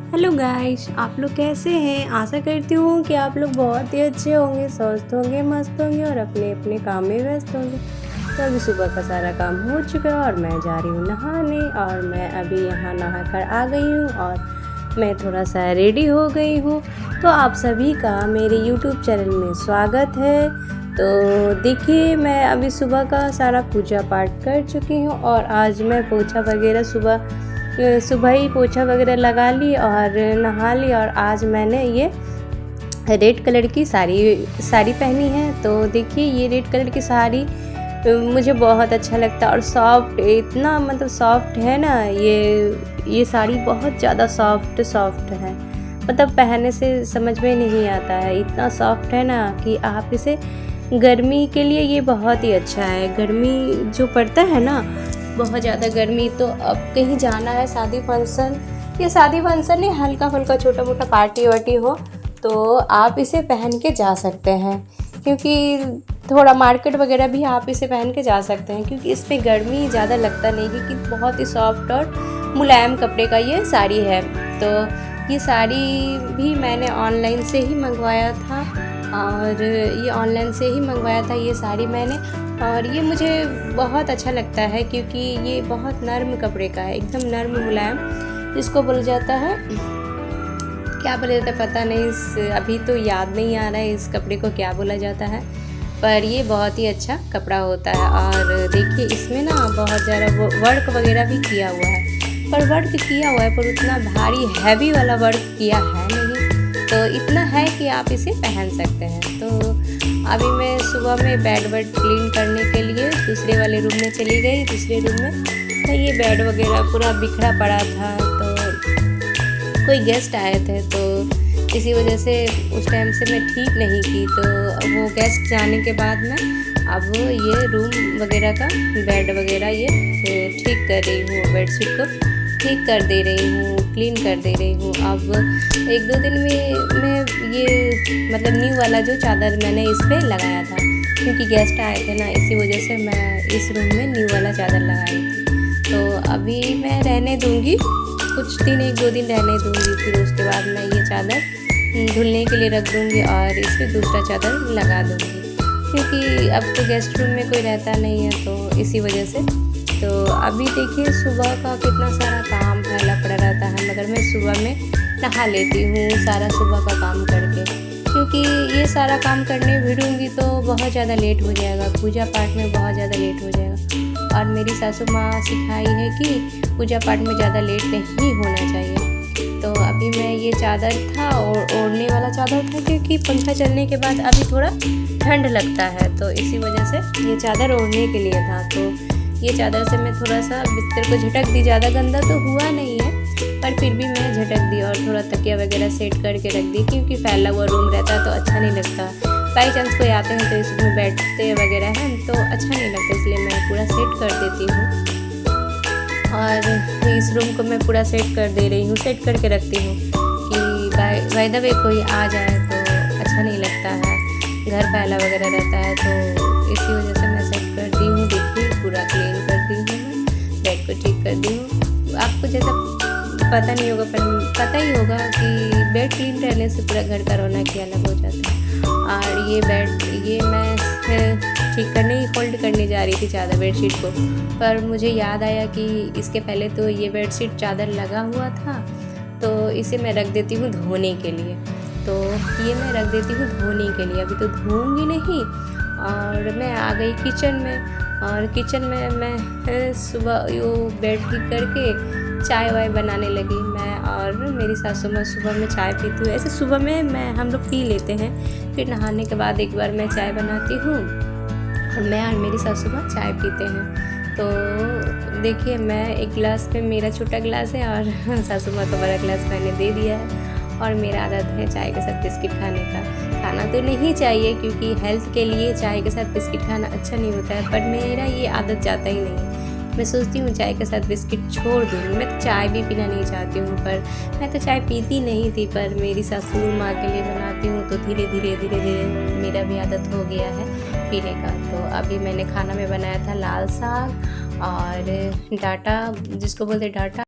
Hello guys, आप लोग कैसे हैं। आशा करती हूँ कि आप लोग बहुत ही अच्छे होंगे, स्वस्थ होंगे, मस्त होंगे और अपने अपने काम में व्यस्त होंगे। तो अभी सुबह का सारा काम हो चुका है और मैं जा रही हूँ नहाने। और मैं अभी यहाँ नहा कर आ गई हूँ और मैं थोड़ा सा रेडी हो गई हूँ। तो आप सभी का मेरे यूट्यूब चैनल में स्वागत है। तो देखिए, मैं अभी सुबह का सारा पूजा पाठ कर चुकी हूँ और आज मैं पोछा वगैरह सुबह ही पोछा वगैरह लगा ली और नहा ली। और आज मैंने ये रेड कलर की साड़ी पहनी है। तो देखिए, ये रेड कलर की साड़ी मुझे बहुत अच्छा लगता है और सॉफ्ट, इतना मतलब सॉफ्ट है ना। ये साड़ी बहुत ज़्यादा सॉफ्ट है, मतलब पहनने से समझ में नहीं आता है, इतना सॉफ्ट है ना कि आप इसे गर्मी के लिए ये बहुत ही अच्छा है। गर्मी जो पड़ता है ना, बहुत ज़्यादा गर्मी, तो अब कहीं जाना है शादी फंक्शन नहीं, हल्का फुल्का छोटा मोटा पार्टी वार्टी हो तो आप इसे पहन के जा सकते हैं। क्योंकि थोड़ा मार्केट वगैरह भी आप इसे पहन के जा सकते हैं, क्योंकि इसमें गर्मी ज़्यादा लगता नहीं, क्योंकि बहुत ही सॉफ्ट और मुलायम कपड़े का ये साड़ी है। तो ये साड़ी भी मैंने ऑनलाइन से ही मंगवाया था ये साड़ी मैंने। और ये मुझे बहुत अच्छा लगता है क्योंकि ये बहुत नर्म कपड़े का है, एकदम नर्म मुलायम, जिसको बोला जाता है, क्या बोला जाता है पता नहीं, अभी तो याद नहीं आ रहा है इस कपड़े को क्या बोला जाता है, पर ये बहुत ही अच्छा कपड़ा होता है। और देखिए, इसमें ना बहुत ज़्यादा वर्क वगैरह भी किया हुआ है, पर उतना भारी हैवी वाला वर्क किया है नहीं, तो इतना है कि आप इसे पहन सकते हैं। तो अभी मैं सुबह में बेड क्लीन करने के लिए दूसरे वाले रूम में चली गई। दूसरे रूम में तो ये बेड वगैरह पूरा बिखरा पड़ा था, तो कोई गेस्ट आए थे, तो इसी वजह से उस टाइम से मैं ठीक नहीं की। तो वो गेस्ट जाने के बाद मैं अब ये रूम वगैरह का बेड वगैरह ये ठीक कर रही हूँ, बेडशीट को ठीक कर दे रही हूँ, क्लीन कर दे रही हूँ। अब 1-2 दिन में मैं ये मतलब न्यू वाला जो चादर मैंने इस पर लगाया था, क्योंकि गेस्ट आए थे ना, इसी वजह से मैं इस रूम में न्यू वाला चादर लगाई थी। तो अभी मैं रहने दूँगी कुछ दिन, 1-2 दिन रहने दूँगी, फिर उसके बाद मैं ये चादर धुलने के लिए रख दूँगी और इस पर दूसरा चादर लगा दूँगी, क्योंकि अब तो गेस्ट रूम में कोई रहता नहीं है, तो इसी वजह से। तो अभी देखिए, सुबह का कितना सारा काम फैला पड़ा रहता है, मगर मैं सुबह में नहा लेती हूँ सारा सुबह का काम करके, क्योंकि ये सारा काम करने भिड़ूँगी तो बहुत ज़्यादा लेट हो जाएगा, पूजा पाठ में बहुत ज़्यादा लेट हो जाएगा। और मेरी सासू माँ सिखाई है कि पूजा पाठ में ज़्यादा लेट नहीं होना चाहिए। तो अभी मैं ये चादर था और ओढ़ने वाला चादर था, क्योंकि पंखा चलने के बाद अभी थोड़ा ठंड लगता है, तो इसी वजह से ये चादर ओढ़ने के लिए था। तो ये चादर से मैं थोड़ा सा बिस्तर को झटक दी, ज़्यादा गंदा तो हुआ नहीं है, पर फिर भी मैं झटक दी और थोड़ा तकिया वगैरह सेट करके रख दी, क्योंकि फैला हुआ रूम रहता है तो अच्छा नहीं लगता। बाई चांस कोई आते हैं तो इसमें बैठते वगैरह हैं तो अच्छा नहीं लगता, इसलिए मैं पूरा सेट कर देती हूँ। और इस रूम को मैं पूरा सेट कर दे रही हूँ, सेट करके रखती हूँ कि बाय द वे कोई आ जाए तो अच्छा नहीं लगता है, घर फैला वगैरह रहता है, तो इसी वजह से मैं सेट कर दी हूँ। देखिए, पूरा क्लीन कर दी हूँ, मैं बेड को ठीक कर दी हूँ। आपको जैसा पता नहीं होगा, पर पता ही होगा कि बेड क्लीन रहने से पूरा घर का रौनक ही अलग हो जाता है। और ये मैं ठीक करने ही फोल्ड करने जा रही थी चादर बेडशीट को, पर मुझे याद आया कि इसके पहले तो ये बेडशीट चादर लगा हुआ था, तो इसे मैं रख देती हूँ धोने के लिए। तो ये मैं रख देती हूँ धोने के लिए, अभी तो धोऊंगी नहीं। और मैं आ गई किचन में, और किचन में मैं सुबह वो बेड ठीक करके चाय वाय बनाने लगी। मैं और मेरी सासू माँ सुबह में चाय पीती हूँ, ऐसे सुबह में हम लोग पी लेते हैं, फिर नहाने के बाद एक बार मैं चाय बनाती हूँ और मैं और मेरी सासू माँ चाय पीते हैं। तो देखिए, मैं एक गिलास में, मेरा छोटा गिलास है और सासू माँ का बड़ा गिलास मैंने दे दिया है। और मेरा आदत है चाय के साथ बिस्किट खाने का। खाना तो नहीं चाहिए, क्योंकि हेल्थ के लिए चाय के साथ बिस्किट खाना अच्छा नहीं होता है, पर मेरा ये आदत जाता ही नहीं। मैं सोचती हूँ चाय के साथ बिस्किट छोड़ दूँ, मैं तो चाय भी पीना नहीं चाहती हूँ, पर मैं तो चाय पीती नहीं थी, पर मेरी सासू माँ के लिए बनाती हूँ तो धीरे धीरे मेरा भी आदत हो गया है पीने का। तो अभी मैंने खाना में बनाया था लाल साग और डाटा, जिसको बोलते डाटा।